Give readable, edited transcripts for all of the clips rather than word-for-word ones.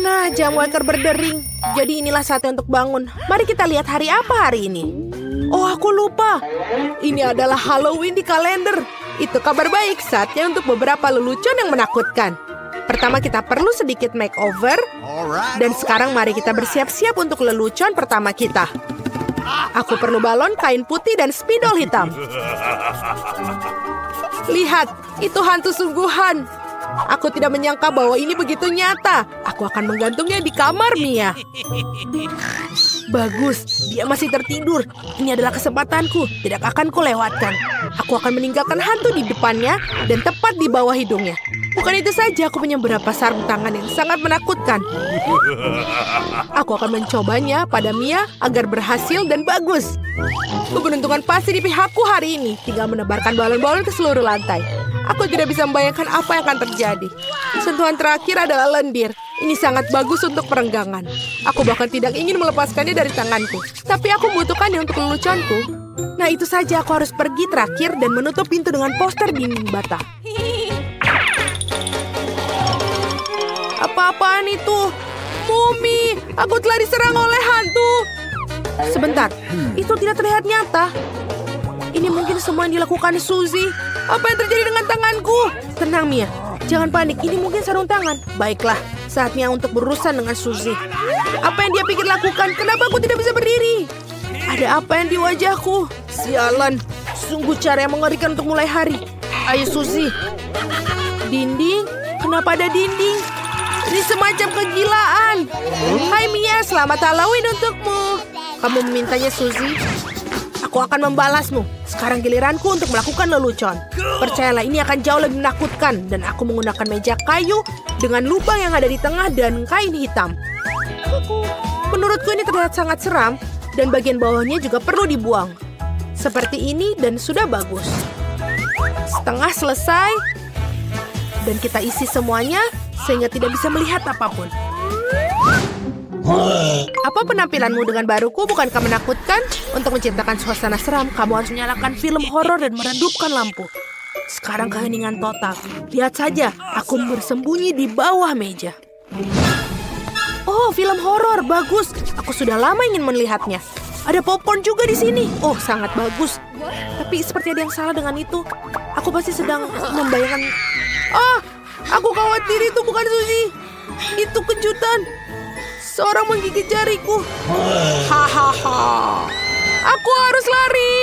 Nah, jam waker berdering. Jadi inilah saatnya untuk bangun. Mari kita lihat hari apa hari ini. Oh, aku lupa. Ini adalah Halloween di kalender. Itu kabar baik, saatnya untuk beberapa lelucon yang menakutkan. Pertama kita perlu sedikit makeover. Dan sekarang mari kita bersiap-siap untuk lelucon pertama kita. Aku perlu balon, kain putih, dan spidol hitam. Lihat, itu hantu sungguhan. Aku tidak menyangka bahwa ini begitu nyata. Aku akan menggantungnya di kamar Mia. Bagus, dia masih tertidur. Ini adalah kesempatanku, tidak akan kulewatkan. Aku akan meninggalkan hantu di depannya dan tepat di bawah hidungnya. Bukan itu saja, aku punya beberapa sarung tangan yang sangat menakutkan. Aku akan mencobanya pada Mia agar berhasil dan bagus. Keberuntungan pasti di pihakku hari ini. Tinggal menebarkan balon-balon ke seluruh lantai. Aku tidak bisa membayangkan apa yang akan terjadi. Sentuhan terakhir adalah lendir. Ini sangat bagus untuk perenggangan. Aku bahkan tidak ingin melepaskannya dari tanganku. Tapi aku membutuhkannya untuk leluconku. Nah, itu saja, aku harus pergi terakhir dan menutup pintu dengan poster dinding bata. Apa-apaan itu? Mumi, aku telah diserang oleh hantu. Sebentar, itu tidak terlihat nyata. Ini mungkin semua yang dilakukan Suzy. Apa yang terjadi dengan tanganku? Tenang, Mia. Jangan panik, ini mungkin sarung tangan. Baiklah, saatnya untuk berurusan dengan Suzy. Apa yang dia pikir lakukan? Kenapa aku tidak bisa berdiri? Ada apa yang di wajahku? Sialan, sungguh cara yang mengerikan untuk mulai hari. Ayo, Suzy. Dinding? Kenapa ada dinding? Ini semacam kegilaan. Hai Mia, selamat Halloween untukmu. Kamu memintanya, Suzy? Aku akan membalasmu. Sekarang giliranku untuk melakukan lelucon. Percayalah, ini akan jauh lebih menakutkan. Dan aku menggunakan meja kayu dengan lubang yang ada di tengah dan kain hitam. Menurutku ini terlihat sangat seram. Dan bagian bawahnya juga perlu dibuang. Seperti ini dan sudah bagus. Setengah selesai. Dan kita isi semuanya sehingga tidak bisa melihat apapun. Apa penampilanmu dengan baruku bukankah menakutkan? Untuk menciptakan suasana seram, kamu harus menyalakan film horor dan meredupkan lampu. Sekarang keheningan total. Lihat saja, aku bersembunyi di bawah meja. Oh, film horor, bagus. Aku sudah lama ingin melihatnya. Ada popcorn juga di sini. Oh, sangat bagus. Tapi seperti ada yang salah dengan itu. Aku pasti sedang membayangkan... Ah, aku khawatir itu bukan Suzy. Itu kejutan. Seorang menggigit jariku. Hahaha. Aku harus lari.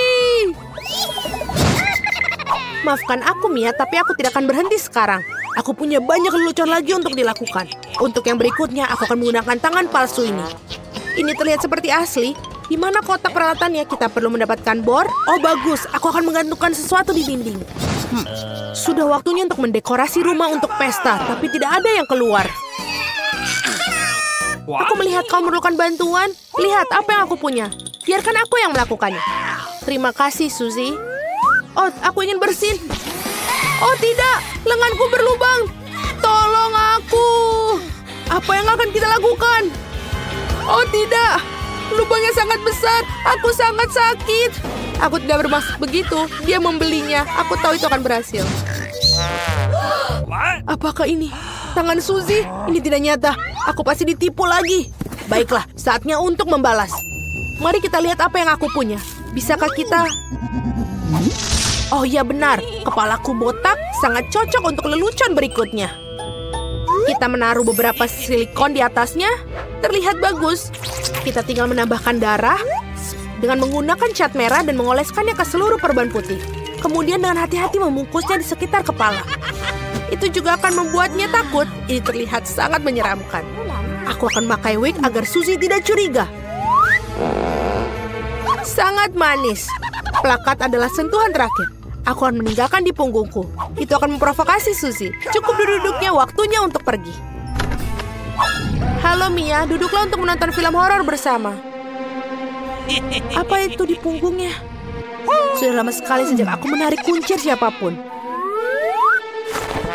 Maafkan aku, Mia, tapi aku tidak akan berhenti sekarang. Aku punya banyak lelucon lagi untuk dilakukan. Untuk yang berikutnya, aku akan menggunakan tangan palsu ini. Ini terlihat seperti asli. Di mana kotak peralatannya? Kita perlu mendapatkan bor. Oh, bagus. Aku akan menggantungkan sesuatu di dinding. Sudah waktunya untuk mendekorasi rumah untuk pesta, tapi tidak ada yang keluar. Aku melihat kau memerlukan bantuan. Lihat apa yang aku punya. Biarkan aku yang melakukannya. Terima kasih, Suzy. Oh, aku ingin bersin. Oh, tidak. Lenganku berlubang. Tolong aku. Apa yang akan kita lakukan? Oh, tidak. Lubangnya sangat besar. Aku sangat sakit. Aku tidak bermaksud begitu. Dia membelinya. Aku tahu itu akan berhasil. Apakah ini tangan Suzy? Ini tidak nyata. Aku pasti ditipu lagi. Baiklah, saatnya untuk membalas. Mari kita lihat apa yang aku punya. Bisakah kita... Oh ya benar, kepalaku botak sangat cocok untuk lelucon berikutnya. Kita menaruh beberapa silikon di atasnya. Terlihat bagus. Kita tinggal menambahkan darah dengan menggunakan cat merah dan mengoleskannya ke seluruh perban putih. Kemudian dengan hati-hati membungkusnya di sekitar kepala. Itu juga akan membuatnya takut. Ini terlihat sangat menyeramkan. Aku akan pakai wig agar Suzy tidak curiga. Sangat manis. Plakat adalah sentuhan terakhir. Aku akan meninggalkan di punggungku. Itu akan memprovokasi Suzy. Cukup duduknya, waktunya untuk pergi. Halo Mia, duduklah untuk menonton film horor bersama. Apa itu di punggungnya? Sudah lama sekali sejak aku menarik kuncir siapapun.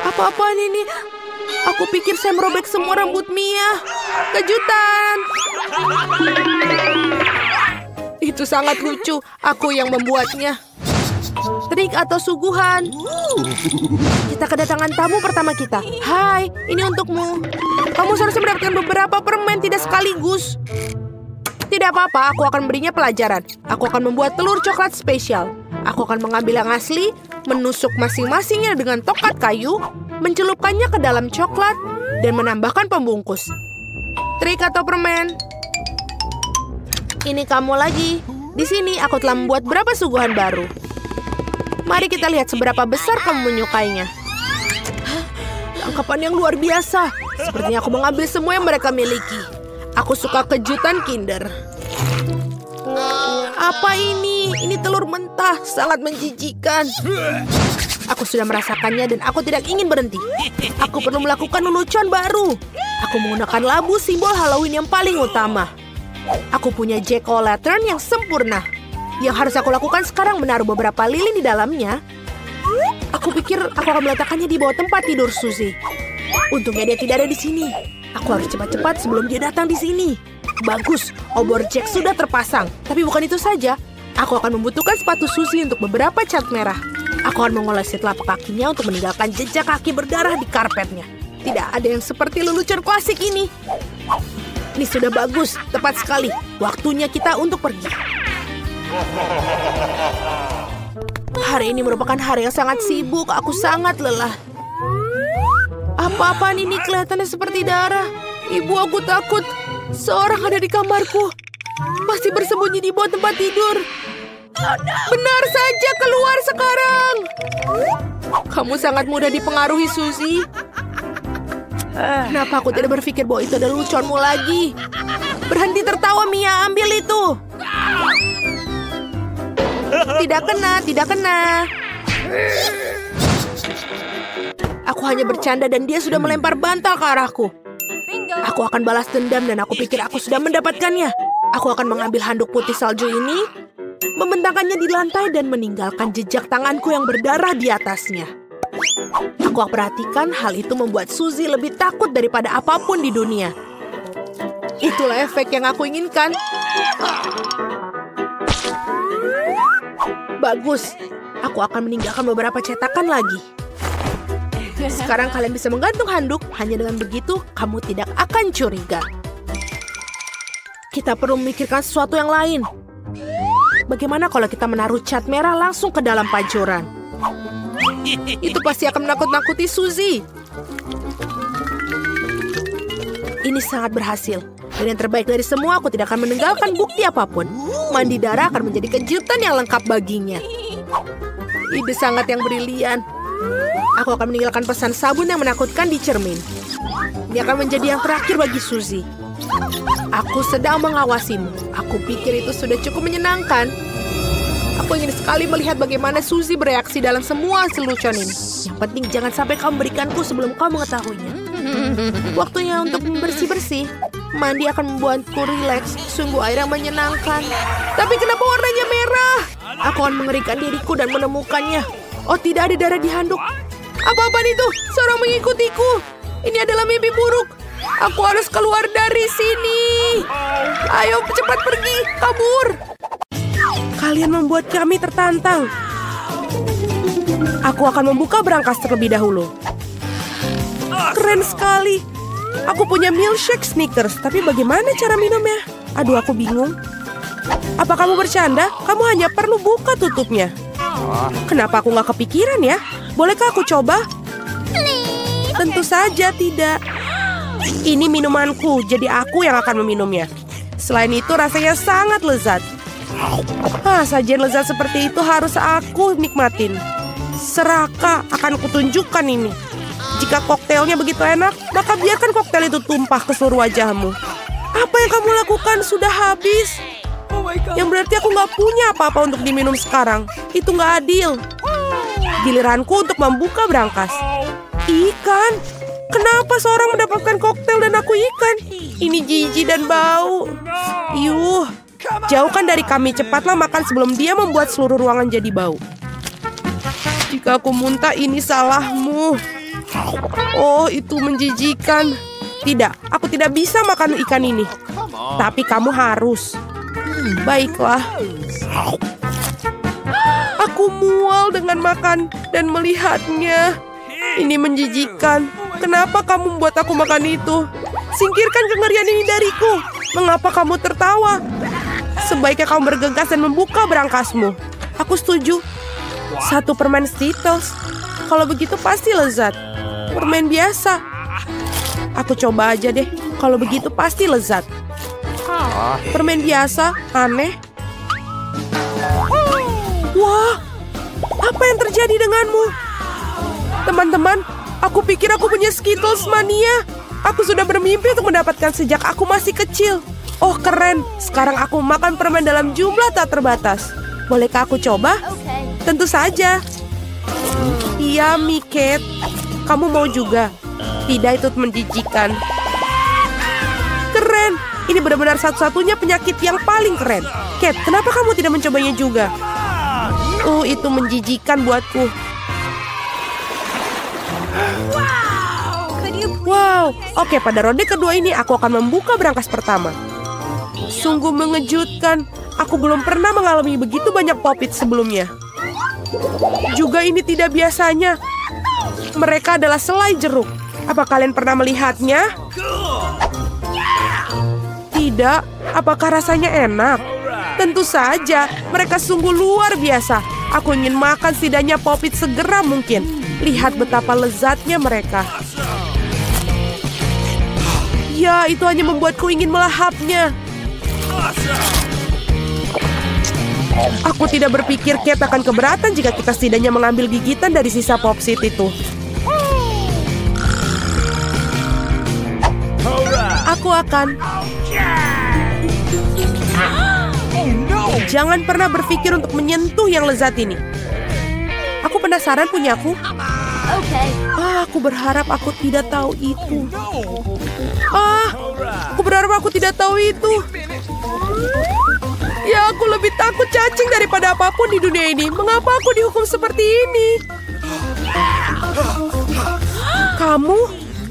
Apa-apaan ini? Aku pikir saya merobek semua rambut Mia. Kejutan! Itu sangat lucu. Aku yang membuatnya. Trik atau suguhan? Kita kedatangan tamu pertama kita. Hai, ini untukmu. Kamu seharusnya mendapatkan beberapa permen, tidak sekaligus. Tidak apa-apa, aku akan berinya pelajaran. Aku akan membuat telur coklat spesial. Aku akan mengambil yang asli, menusuk masing-masingnya dengan tokat kayu, mencelupkannya ke dalam coklat, dan menambahkan pembungkus. Trik atau permen? Ini kamu lagi. Di sini aku telah membuat beberapa suguhan baru. Mari kita lihat seberapa besar kamu menyukainya. Tangkapan yang luar biasa. Sepertinya aku mengambil semua yang mereka miliki. Aku suka kejutan Kinder. Apa ini? Ini telur mentah, sangat menjijikan. Aku sudah merasakannya dan aku tidak ingin berhenti. Aku perlu melakukan lelucon baru. Aku menggunakan labu simbol Halloween yang paling utama. Aku punya jack-o'-lantern yang sempurna. Yang harus aku lakukan sekarang menaruh beberapa lilin di dalamnya. Aku pikir aku akan meletakkannya di bawah tempat tidur Suzy. Untungnya dia tidak ada di sini. Aku harus cepat-cepat sebelum dia datang di sini. Bagus, obor Jack sudah terpasang. Tapi bukan itu saja. Aku akan membutuhkan sepatu Suzy untuk beberapa cat merah. Aku akan mengolesi telapak kakinya untuk meninggalkan jejak kaki berdarah di karpetnya. Tidak ada yang seperti lelucon klasik ini. Ini sudah bagus, tepat sekali. Waktunya kita untuk pergi. Hari ini merupakan hari yang sangat sibuk. Aku sangat lelah. Apa-apaan ini kelihatannya seperti darah. Ibu, aku takut. Seorang ada di kamarku. Masih bersembunyi di bawah tempat tidur. Benar saja, keluar sekarang. Kamu sangat mudah dipengaruhi, Suzy. Kenapa aku tidak berpikir bahwa itu adalah leluconmu lagi? Berhenti tertawa, Mia. Ambil itu. Tidak kena, tidak kena. Aku hanya bercanda dan dia sudah melempar bantal ke arahku. Aku akan balas dendam dan aku pikir aku sudah mendapatkannya. Aku akan mengambil handuk putih salju ini, membentangkannya di lantai dan meninggalkan jejak tanganku yang berdarah di atasnya. Aku perhatikan hal itu membuat Suzy lebih takut daripada apapun di dunia. Itulah efek yang aku inginkan. Bagus, aku akan meninggalkan beberapa cetakan lagi. Sekarang kalian bisa menggantung handuk. Hanya dengan begitu, kamu tidak akan curiga. Kita perlu memikirkan sesuatu yang lain. Bagaimana kalau kita menaruh cat merah langsung ke dalam pancuran? Itu pasti akan menakut-nakuti Suzy. Ini sangat berhasil. Dan yang terbaik dari semua, aku tidak akan meninggalkan bukti apapun. Mandi darah akan menjadi kejutan yang lengkap baginya. Ide sangat yang brilian. Aku akan meninggalkan pesan sabun yang menakutkan di cermin. Ini akan menjadi yang terakhir bagi Suzy. Aku sedang mengawasimu. Aku pikir itu sudah cukup menyenangkan. Aku ingin sekali melihat bagaimana Suzy bereaksi dalam semua lelucon ini. Yang penting jangan sampai kamu berikanku sebelum kau mengetahuinya. Waktunya untuk bersih-bersih. Mandi akan membuatku rileks. Sungguh air yang menyenangkan. Tapi kenapa warnanya merah? Aku akan mengerikan diriku dan menemukannya. Oh, tidak ada darah di handuk. Apa-apaan itu? Seorang mengikutiku. Ini adalah mimpi buruk. Aku harus keluar dari sini. Ayo cepat pergi, kabur. Kalian membuat kami tertantang. Aku akan membuka berangkas terlebih dahulu. Keren sekali. Aku punya milkshake Snickers, tapi bagaimana cara minumnya? Aduh, aku bingung. Apa kamu bercanda? Kamu hanya perlu buka tutupnya. Kenapa aku nggak kepikiran ya? Bolehkah aku coba? Tentu saja tidak. Ini minumanku, jadi aku yang akan meminumnya. Selain itu rasanya sangat lezat. Sajian lezat seperti itu harus aku nikmatin. Seraka akan kutunjukkan ini. Jika koktailnya begitu enak, maka biarkan koktail itu tumpah ke seluruh wajahmu. Apa yang kamu lakukan sudah habis. Yang berarti aku nggak punya apa-apa untuk diminum sekarang. Itu nggak adil. Giliranku untuk membuka berangkas. Ikan? Kenapa seorang mendapatkan koktail dan aku ikan? Ini jijik dan bau. Yuh, jauhkan dari kami. Cepatlah makan sebelum dia membuat seluruh ruangan jadi bau. Jika aku muntah, ini salahmu. Oh, itu menjijikan. Tidak, aku tidak bisa makan ikan ini. Tapi kamu harus. Baiklah. Aku mual dengan makan dan melihatnya. Ini menjijikan. Kenapa kamu membuat aku makan itu? Singkirkan kengerian ini dariku. Mengapa kamu tertawa? Sebaiknya kamu bergegas dan membuka berangkasmu. Aku setuju. 1 permen Skittles. Kalau begitu pasti lezat. Permen biasa. Aku coba aja deh. Kalau begitu pasti lezat. Permen biasa, aneh. Wah, apa yang terjadi denganmu? Teman-teman, aku pikir aku punya Skittles mania. Aku sudah bermimpi untuk mendapatkan sejak aku masih kecil. Oh, keren. Sekarang aku makan permen dalam jumlah tak terbatas. Bolehkah aku coba? Tentu saja. Iya, Kate. Kamu mau juga? Tidak, itu menjijikan. Keren. Ini benar-benar satu-satunya penyakit yang paling keren. Kate, kenapa kamu tidak mencobanya juga? Itu menjijikan buatku. Wow. Oke, pada ronde kedua ini aku akan membuka berangkas pertama. Sungguh mengejutkan. Aku belum pernah mengalami begitu banyak popit sebelumnya. Juga ini tidak biasanya. Mereka adalah selai jeruk. Apa kalian pernah melihatnya? Tidak. Apakah rasanya enak? Tentu saja. Mereka sungguh luar biasa. Aku ingin makan setidaknya popit segera mungkin. Lihat betapa lezatnya mereka. Ya, itu hanya membuatku ingin melahapnya. Aku tidak berpikir Kate akan keberatan jika kita setidaknya mengambil gigitan dari sisa popsit itu. Aku akan... Jangan pernah berpikir untuk menyentuh yang lezat ini. Aku penasaran punyaku. Aku berharap aku tidak tahu itu. Aku berharap aku tidak tahu itu. Ya, aku lebih takut cacing daripada apapun di dunia ini. Mengapa aku dihukum seperti ini? Kamu?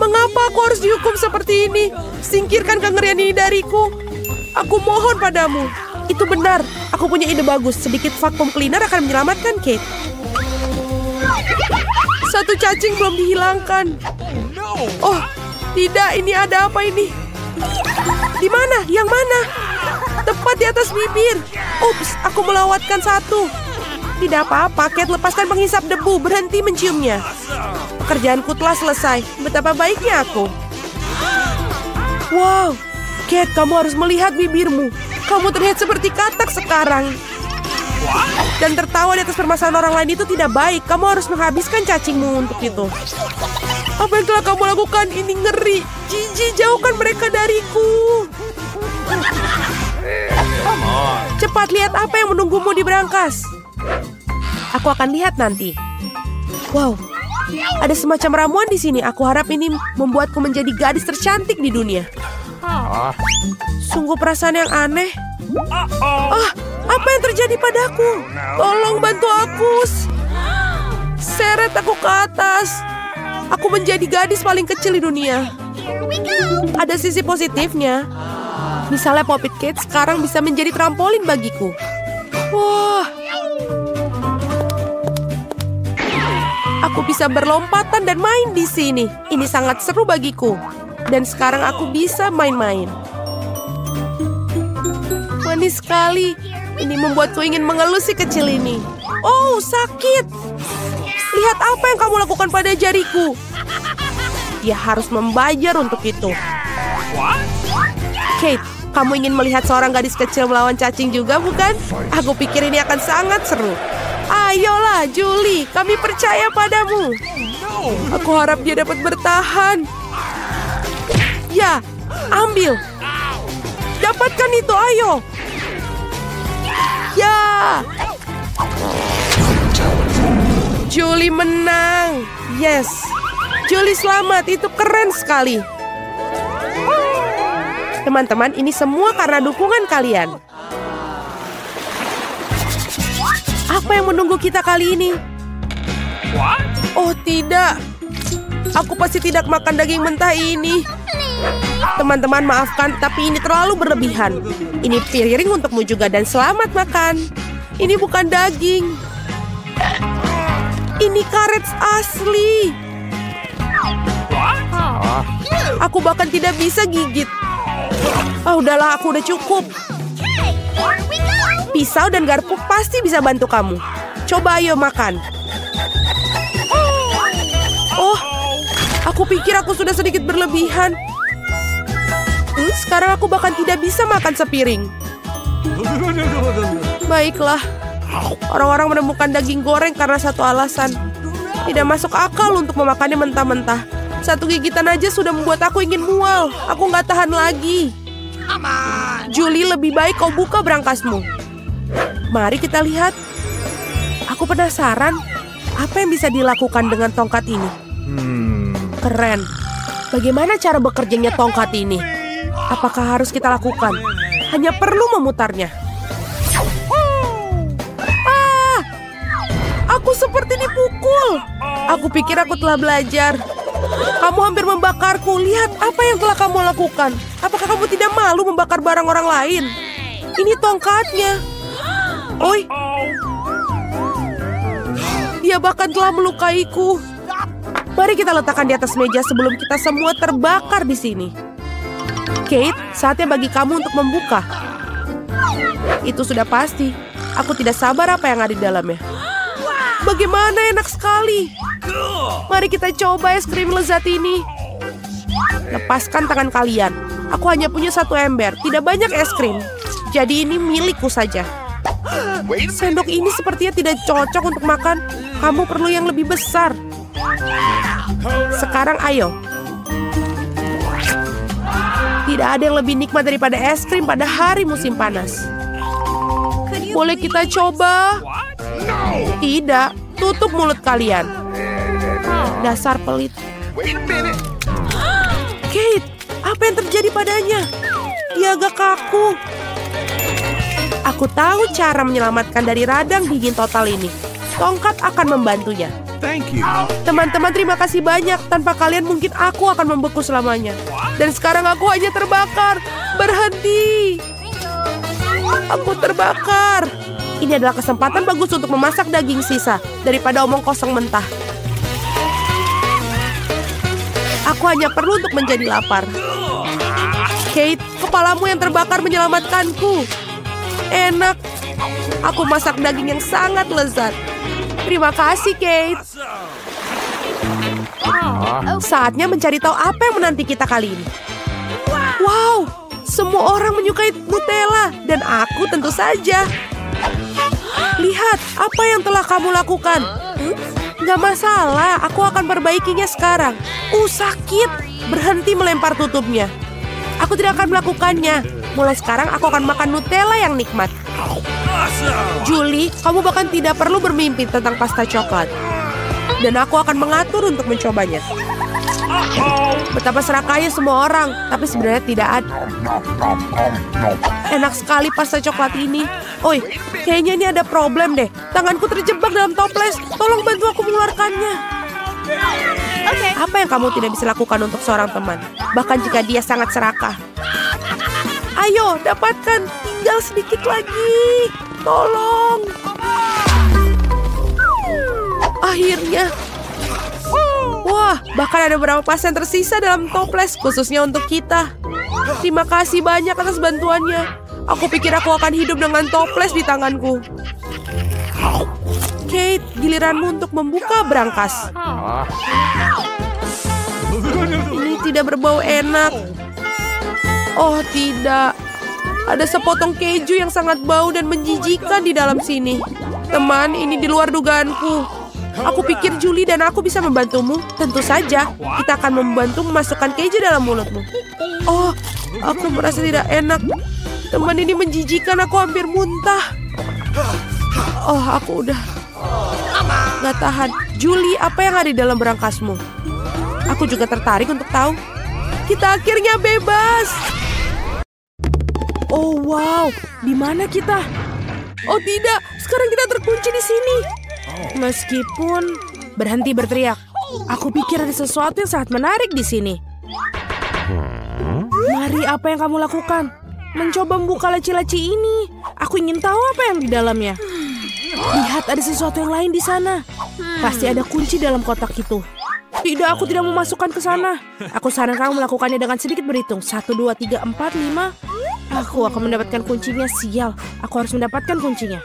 Mengapa aku harus dihukum seperti ini? Singkirkan kengerian ini dariku. Aku mohon padamu. Itu benar. Aku punya ide bagus. Sedikit vacuum cleaner akan menyelamatkan Kate. 1 cacing belum dihilangkan. Oh, tidak. Ini ada apa ini? Di mana? Yang mana? Tepat di atas bibir. Ups, aku melewatkan 1. Tidak apa-apa, Kate. Lepaskan penghisap debu. Berhenti menciumnya. Pekerjaanku telah selesai. Betapa baiknya aku. Wow, Kate, kamu harus melihat bibirmu. Kamu terlihat seperti katak sekarang. Dan tertawa di atas permasalahan orang lain itu tidak baik. Kamu harus menghabiskan cacingmu untuk itu. Apa yang telah kamu lakukan? Ini ngeri. Jijik, jauhkan mereka dariku. Cepat lihat apa yang menunggumu di berangkas. Aku akan lihat nanti. Wow, ada semacam ramuan di sini. Aku harap ini membuatku menjadi gadis tercantik di dunia. Sungguh perasaan yang aneh. Apa yang terjadi padaku? Tolong bantu aku. Seret aku ke atas. Aku menjadi gadis paling kecil di dunia. Ada sisi positifnya. Misalnya Popit Kate sekarang bisa menjadi trampolin bagiku. Wah. Aku bisa berlompatan dan main di sini. Ini sangat seru bagiku. Dan sekarang aku bisa main-main. Manis sekali. Ini membuatku ingin mengelus si kecil ini. Oh, sakit. Lihat apa yang kamu lakukan pada jariku. Dia harus membayar untuk itu. Kate, kamu ingin melihat seorang gadis kecil melawan cacing juga, bukan? Aku pikir ini akan sangat seru. Ayolah, Julie, kami percaya padamu. Aku harap dia dapat bertahan. Ya, ambil. Dapatkan itu, ayo. Ya. Julie menang. Yes. Julie selamat, itu keren sekali. Teman-teman, ini semua karena dukungan kalian. Apa yang menunggu kita kali ini? Oh tidak. Aku pasti tidak makan daging mentah ini. Teman-teman maafkan, tapi ini terlalu berlebihan. Ini piring untukmu juga dan selamat makan. Ini bukan daging. Ini karet asli. Aku bahkan tidak bisa gigit. Udahlah, aku udah cukup. Pisau dan garpu pasti bisa bantu kamu. Coba ayo makan. Oh, aku pikir aku sudah sedikit berlebihan. Sekarang aku bahkan tidak bisa makan sepiring. Baiklah. Orang-orang menemukan daging goreng karena satu alasan. Tidak masuk akal untuk memakannya mentah-mentah. Satu gigitan aja sudah membuat aku ingin mual. Aku nggak tahan lagi. Julie, lebih baik kau buka brankasmu. Mari kita lihat. Aku penasaran, apa yang bisa dilakukan dengan tongkat ini? Keren. Bagaimana cara bekerjanya tongkat ini? Apakah harus kita lakukan? Hanya perlu memutarnya. Aku seperti dipukul. Aku pikir aku telah belajar. Kamu hampir membakarku. Lihat apa yang telah kamu lakukan. Apakah kamu tidak malu membakar barang orang lain? Ini tongkatnya. Oi. Dia bahkan telah melukaiku. Mari kita letakkan di atas meja sebelum kita semua terbakar di sini. Kate, saatnya bagi kamu untuk membuka. Itu sudah pasti. Aku tidak sabar apa yang ada di dalamnya. Bagaimana enak sekali. Mari kita coba es krim lezat ini. Lepaskan tangan kalian. Aku hanya punya satu ember, tidak banyak es krim. Jadi ini milikku saja. Sendok ini sepertinya tidak cocok untuk makan. Kamu perlu yang lebih besar. Sekarang ayo. Tidak ada yang lebih nikmat daripada es krim pada hari musim panas. Boleh kita coba? Tidak, tutup mulut kalian. Dasar pelit. Kate, apa yang terjadi padanya? Dia agak kaku. Aku tahu cara menyelamatkan dari radang dingin total ini. Tongkat akan membantunya. Teman-teman, terima kasih banyak. Tanpa kalian mungkin aku akan membeku selamanya. Dan sekarang aku hanya terbakar. Berhenti. Aku terbakar. Ini adalah kesempatan bagus untuk memasak daging sisa daripada omong kosong mentah. Aku hanya perlu untuk menjadi lapar. Kate, kepalamu yang terbakar menyelamatkanku. Enak. Aku masak daging yang sangat lezat. Terima kasih, Kate. Saatnya mencari tahu apa yang menanti kita kali ini. Wow, semua orang menyukai Nutella dan aku tentu saja. Lihat apa yang telah kamu lakukan. Gak masalah, aku akan perbaikinya sekarang. Sakit. Berhenti melempar tutupnya. Aku tidak akan melakukannya. Mulai sekarang aku akan makan Nutella yang nikmat. Julie, kamu bahkan tidak perlu bermimpi tentang pasta coklat. Dan aku akan mengatur untuk mencobanya. Betapa serakahnya semua orang, tapi sebenarnya tidak ada. Enak sekali pasta coklat ini. Oi, kayaknya ini ada problem deh. Tanganku terjebak dalam toples. Tolong bantu aku mengeluarkannya. Apa yang kamu tidak bisa lakukan untuk seorang teman? Bahkan jika dia sangat serakah. Ayo, dapatkan. Tinggal sedikit lagi. Tolong. Akhirnya. Wah, bahkan ada beberapa pasta yang tersisa dalam toples khususnya untuk kita. Terima kasih banyak atas bantuannya. Aku pikir aku akan hidup dengan toples di tanganku. Kate, giliranmu untuk membuka brankas. Ini tidak berbau enak. Oh tidak. Ada sepotong keju yang sangat bau dan menjijikan di dalam sini. Teman, ini di luar dugaanku. Aku pikir Julie dan aku bisa membantumu. Tentu saja, kita akan membantu memasukkan keju dalam mulutmu. Oh, aku merasa tidak enak. Teman, ini menjijikan, aku hampir muntah. Oh, aku udah gak tahan. Julie, apa yang ada di dalam berangkasmu? Aku juga tertarik untuk tahu. Kita akhirnya bebas. Oh wow, di mana kita? Oh tidak, sekarang kita terkunci di sini. Meskipun berhenti berteriak, aku pikir ada sesuatu yang sangat menarik di sini. Mari, apa yang kamu lakukan? Mencoba membuka laci-laci ini. Aku ingin tahu apa yang di dalamnya. Lihat, ada sesuatu yang lain di sana. Pasti ada kunci dalam kotak itu. Tidak, aku tidak memasukkan ke sana. Aku sarankan kamu melakukannya dengan sedikit berhitung. 1, 2, 3, 4, 5. Aku akan mendapatkan kuncinya. Sial, aku harus mendapatkan kuncinya.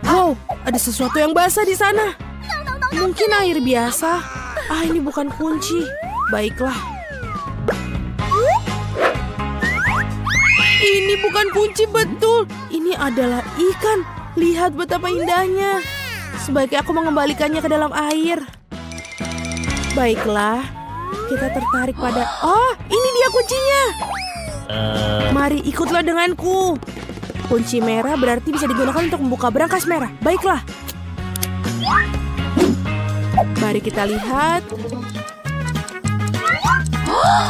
Wow, ada sesuatu yang basah di sana. Mungkin air biasa. Ini bukan kunci. Baiklah. Ini bukan kunci betul. Ini adalah ikan. Lihat betapa indahnya. Sebaiknya aku mengembalikannya ke dalam air. Baiklah. Kita tertarik pada... Oh, ini dia kuncinya. Mari ikutlah denganku. Kunci merah berarti bisa digunakan untuk membuka brankas merah. Baiklah. Mari kita lihat.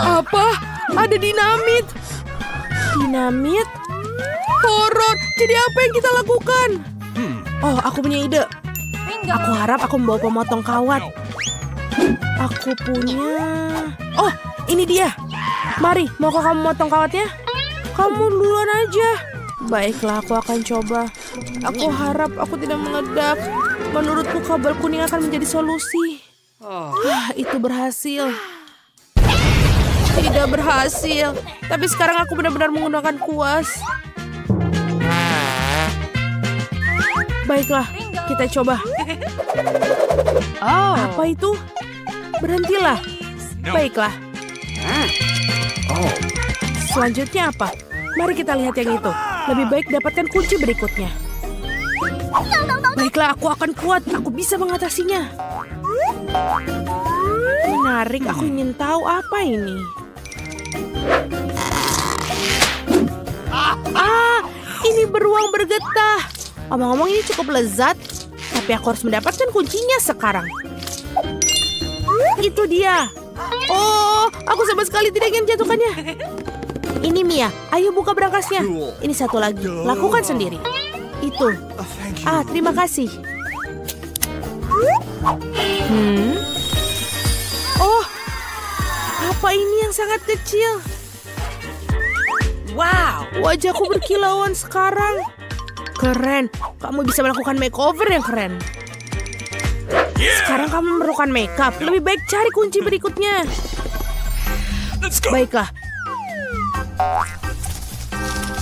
Apa? Ada dinamit. Dinamit? Horor. Jadi apa yang kita lakukan? Oh, aku punya ide. Aku harap aku membawa pemotong kawat. Aku punya... Oh, ini dia. Mari, maukah kamu motong kawatnya? Kamu duluan aja. Baiklah, aku akan coba. Aku harap aku tidak meledak. Menurutku kabel kuning akan menjadi solusi. Itu berhasil. Tidak berhasil. Tapi sekarang aku benar-benar menggunakan kuas. Baiklah, kita coba. Apa itu? Berhentilah. Baiklah. Selanjutnya apa? Mari kita lihat yang itu. Lebih baik dapatkan kunci berikutnya. Baiklah, aku akan kuat. Aku bisa mengatasinya. Menarik, aku ingin tahu apa ini. Ini beruang bergetah. Omong-omong ini cukup lezat. Tapi aku harus mendapatkan kuncinya sekarang. Itu dia. Oh, aku sama sekali tidak ingin jatuhkannya. Ini Mia, ayo buka brankasnya. Ini satu lagi, lakukan sendiri. Itu. Terima kasih. Oh, apa ini yang sangat kecil? Wow, wajahku berkilauan sekarang. Keren, kamu bisa melakukan makeover yang keren. Sekarang kamu memerlukan makeup. Lebih baik cari kunci berikutnya. Baiklah.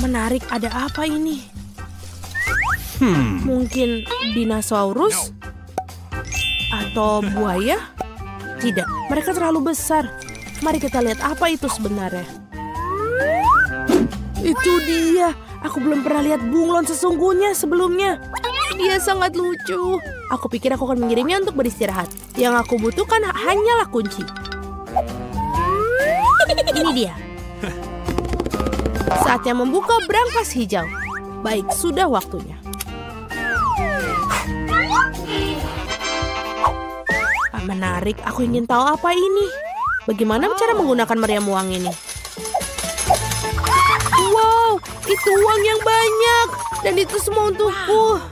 Menarik, ada apa ini? Mungkin dinosaurus? Atau buaya? Tidak, mereka terlalu besar. Mari kita lihat apa itu sebenarnya. Itu dia. Aku belum pernah lihat bunglon sesungguhnya sebelumnya. Dia sangat lucu. Aku pikir aku akan mengirimnya untuk beristirahat. Yang aku butuhkan hanyalah kunci. Ini dia. Saatnya membuka brankas hijau. Baik, sudah waktunya. Menarik, aku ingin tahu apa ini. Bagaimana cara menggunakan meriam uang ini? Wow, itu uang yang banyak. Dan itu semua untukku.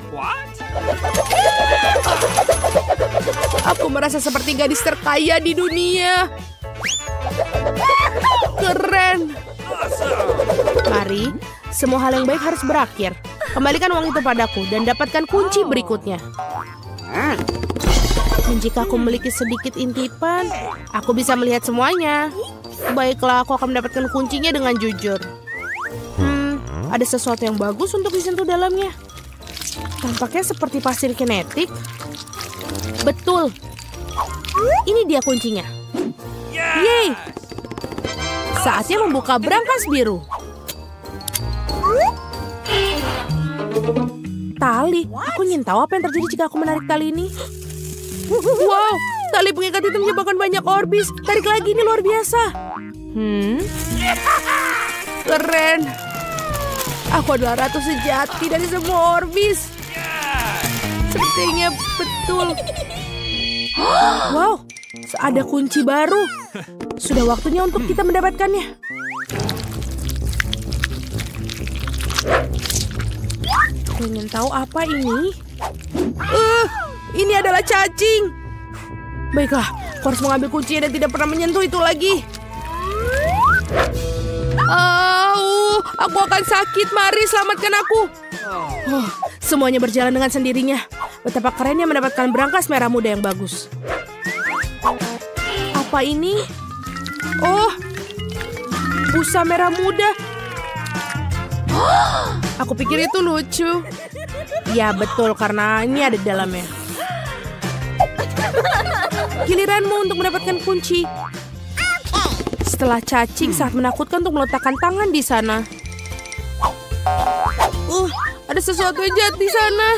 Aku merasa seperti gadis terkaya di dunia. Keren. Mari, semua hal yang baik harus berakhir. Kembalikan uang itu padaku dan dapatkan kunci berikutnya. Dan jika aku memiliki sedikit intipan, aku bisa melihat semuanya. Baiklah, aku akan mendapatkan kuncinya dengan jujur. Ada sesuatu yang bagus untuk disentuh dalamnya. Tampaknya seperti pasir kinetik. Betul. Ini dia kuncinya. Yeay. Saatnya membuka brankas biru. Tali. Aku ingin tahu apa yang terjadi jika aku menarik tali ini. Wow, tali pengikat itu menyebabkan banyak orbis. Tarik lagi, ini luar biasa. Keren. Aku adalah ratu sejati dari semua orbis. Sepertinya betul. Wow, ada kunci baru. Sudah waktunya untuk kita mendapatkannya. Aku ingin tahu apa ini. Ini adalah cacing. Baiklah, aku harus mengambil kuncinya dan tidak pernah menyentuh itu lagi. Aku akan sakit. Mari selamatkan aku. Semuanya berjalan dengan sendirinya. Betapa kerennya mendapatkan berangkas merah muda yang bagus. Apa ini? Oh, busa merah muda. Aku pikir itu lucu. Ya betul, karena ini ada di dalamnya. Giliranmu untuk mendapatkan kunci. Setelah cacing sangat menakutkan untuk meletakkan tangan di sana. Ada sesuatu yang jahat di sana.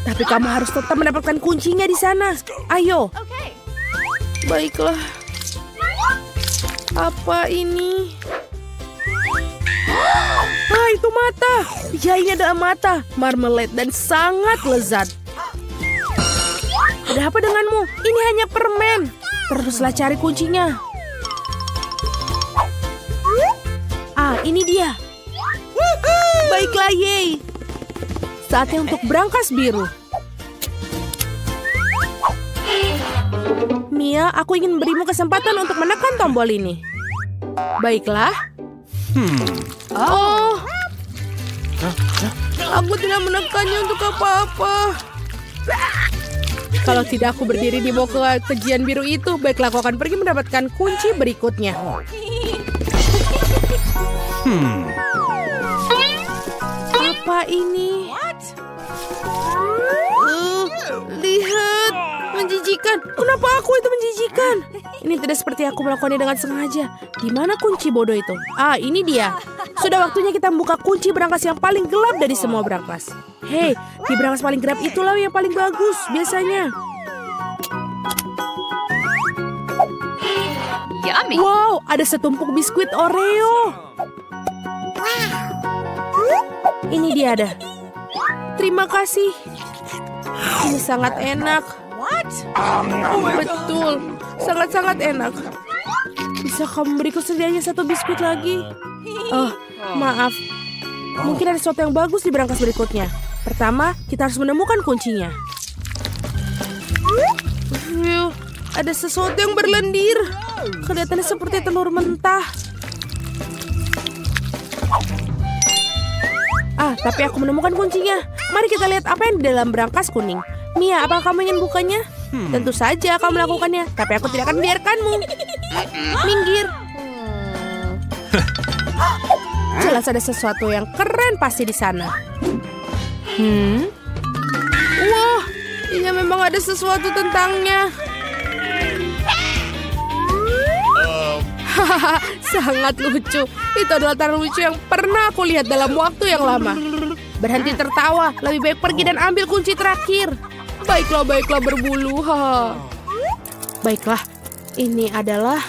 Tapi kamu harus tetap mendapatkan kuncinya di sana. Ayo. Baiklah. Apa ini? Itu mata. Ya, ini adalah mata. Marmalade dan sangat lezat. Ada apa denganmu? Ini hanya permen. Teruslah cari kuncinya. Ini dia. Baiklah, Yey. Saatnya untuk berangkas biru. Mia, aku ingin memberimu kesempatan untuk menekan tombol ini. Baiklah. Aku tidak menekannya untuk apa-apa. Kalau tidak aku berdiri di bawah kejian biru itu, baiklah aku akan pergi mendapatkan kunci berikutnya. Apa ini? Lihat, menjijikan. Kenapa aku itu menjijikan? Ini tidak seperti aku melakukannya dengan sengaja. Di mana kunci bodoh itu? Ini dia. Sudah waktunya kita membuka kunci berangkas yang paling gelap dari semua berangkas. Hei, di berangkas paling gelap itulah yang paling bagus biasanya. Yummy. Wow, ada setumpuk biskuit Oreo. Ini dia ada. Terima kasih. Ini sangat enak. Betul, sangat-sangat enak. Bisa kamu beriku sedianya satu biskuit lagi? Maaf. Mungkin ada sesuatu yang bagus di berangkas berikutnya. Pertama, kita harus menemukan kuncinya. Ada sesuatu yang berlendir. Kelihatannya seperti telur mentah. Tapi aku menemukan kuncinya. Mari kita lihat apa yang di dalam berangkas kuning. Mia, apakah kamu ingin bukanya? Tentu saja kamu melakukannya, tapi aku tidak akan membiarkanmu. Minggir. Jelas ada sesuatu yang keren pasti di sana. Wah, ini memang ada sesuatu tentangnya. Sangat lucu. Itu adalah tarian lucu yang pernah aku lihat dalam waktu yang lama. Berhenti tertawa. Lebih baik pergi dan ambil kunci terakhir. Baiklah berbulu. Baiklah. Ini adalah...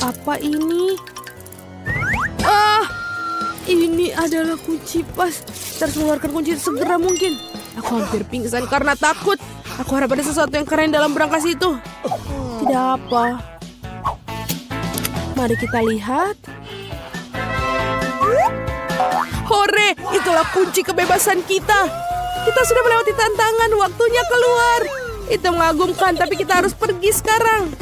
Apa ini? Ini adalah kunci pas. Kita harus mengeluarkan kunci segera mungkin. Aku hampir pingsan karena takut. Aku harap ada sesuatu yang keren dalam berangkas itu. Tidak apa. Mari kita lihat. Hore, itulah kunci kebebasan kita. Kita sudah melewati tantangan, waktunya keluar. Itu mengagumkan, tapi kita harus pergi sekarang.